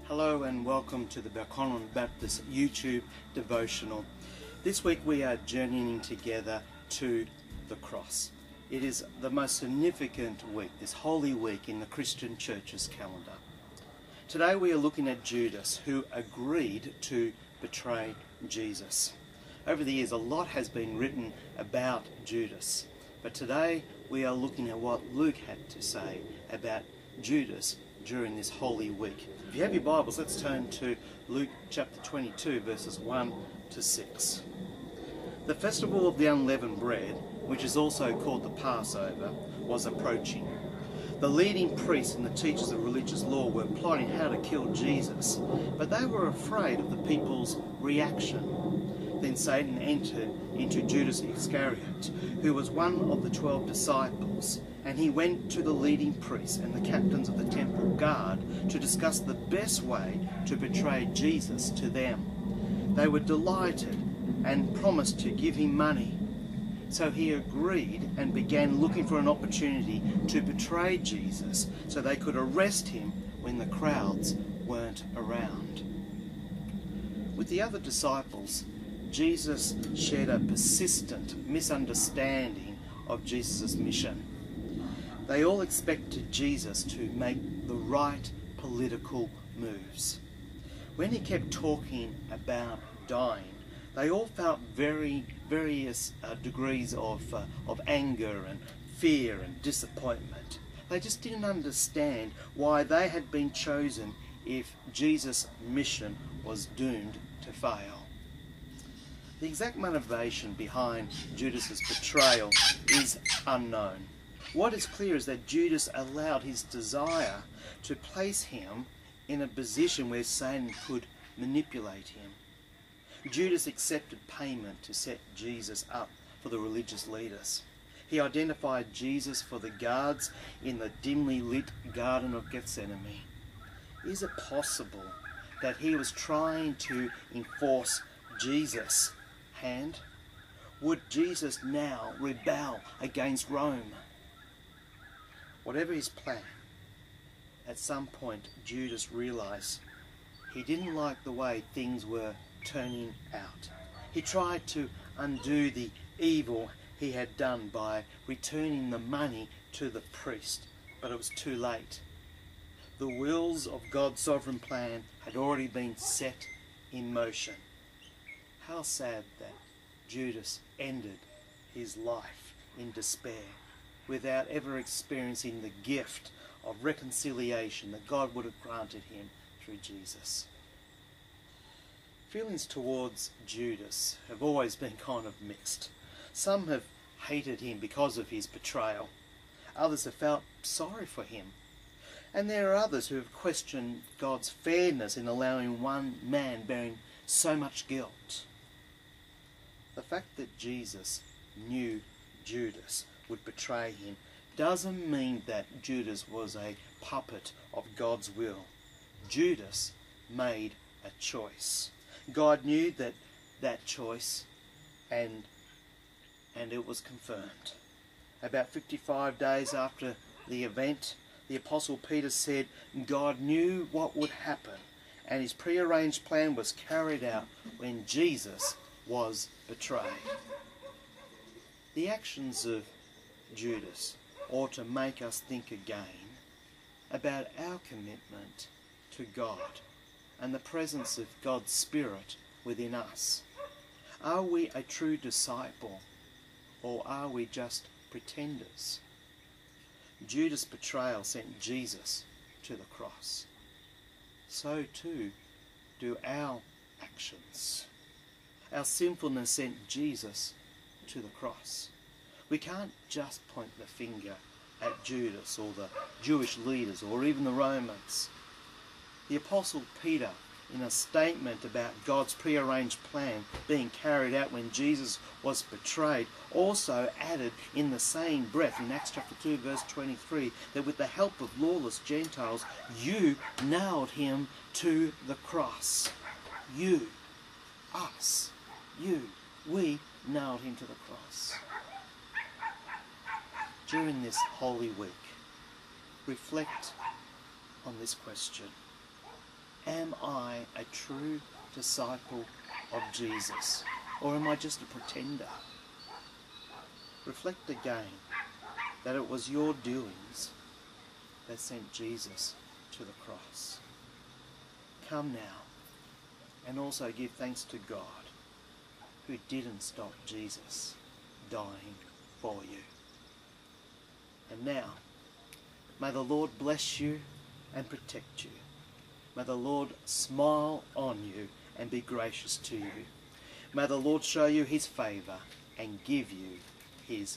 Hello and welcome to the Devotional Baptist YouTube Devotional. This week we are journeying together to the cross. It is the most significant week, this Holy Week in the Christian Church's calendar. Today we are looking at Judas, who agreed to betray Jesus. Over the years a lot has been written about Judas, but today we are looking at what Luke had to say about Judas during this Holy Week. If you have your Bibles, let's turn to Luke chapter 22, verses 1 to 6. The festival of the unleavened bread, which is also called the Passover, was approaching. The leading priests and the teachers of religious law were plotting how to kill Jesus, but they were afraid of the people's reaction. Then Satan entered into Judas Iscariot, who was one of the 12 disciples, and he went to the leading priests and the captains of the temple guard to discuss the best way to betray Jesus to them. They were delighted and promised to give him money. So he agreed and began looking for an opportunity to betray Jesus so they could arrest him when the crowds weren't around. With the other disciples, Jesus shared a persistent misunderstanding of Jesus' mission. They all expected Jesus to make the right political moves. When he kept talking about dying, they all felt various degrees of anger and fear and disappointment. They just didn't understand why they had been chosen if Jesus' mission was doomed to fail. The exact motivation behind Judas's betrayal is unknown. What is clear is that Judas allowed his desire to place him in a position where Satan could manipulate him. Judas accepted payment to set Jesus up for the religious leaders. He identified Jesus for the guards in the dimly lit Garden of Gethsemane. Is it possible that he was trying to enforce Jesus' hand? Would Jesus now rebel against Rome? Whatever his plan, at some point Judas realized he didn't like the way things were turning out. He tried to undo the evil he had done by returning the money to the priest, but it was too late. The wheels of God's sovereign plan had already been set in motion. How sad that Judas ended his life in despair without ever experiencing the gift of reconciliation that God would have granted him through Jesus. Feelings towards Judas have always been kind of mixed. Some have hated him because of his betrayal. Others have felt sorry for him. And there are others who have questioned God's fairness in allowing one man bearing so much guilt. The fact that Jesus knew Judas would betray him doesn't mean that Judas was a puppet of God's will. Judas made a choice. God knew that choice, and it was confirmed. About 55 days after the event, the Apostle Peter said God knew what would happen, and his prearranged plan was carried out when Jesus was betrayed. The actions of Judas ought to make us think again about our commitment to God and the presence of God's Spirit within us. Are we a true disciple, or are we just pretenders? Judas' betrayal sent Jesus to the cross. So too do our actions. Our sinfulness sent Jesus to the cross. We can't just point the finger at Judas or the Jewish leaders or even the Romans. The Apostle Peter, in a statement about God's prearranged plan being carried out when Jesus was betrayed, also added in the same breath in Acts chapter 2 verse 23 that with the help of lawless Gentiles you nailed him to the cross. You, us, we nailed him to the cross. During this Holy Week, reflect on this question. Am I a true disciple of Jesus? Or am I just a pretender? Reflect again that it was your doings that sent Jesus to the cross. Come now and also give thanks to God who didn't stop Jesus dying for you. And now, may the Lord bless you and protect you. May the Lord smile on you and be gracious to you. May the Lord show you his favour and give you his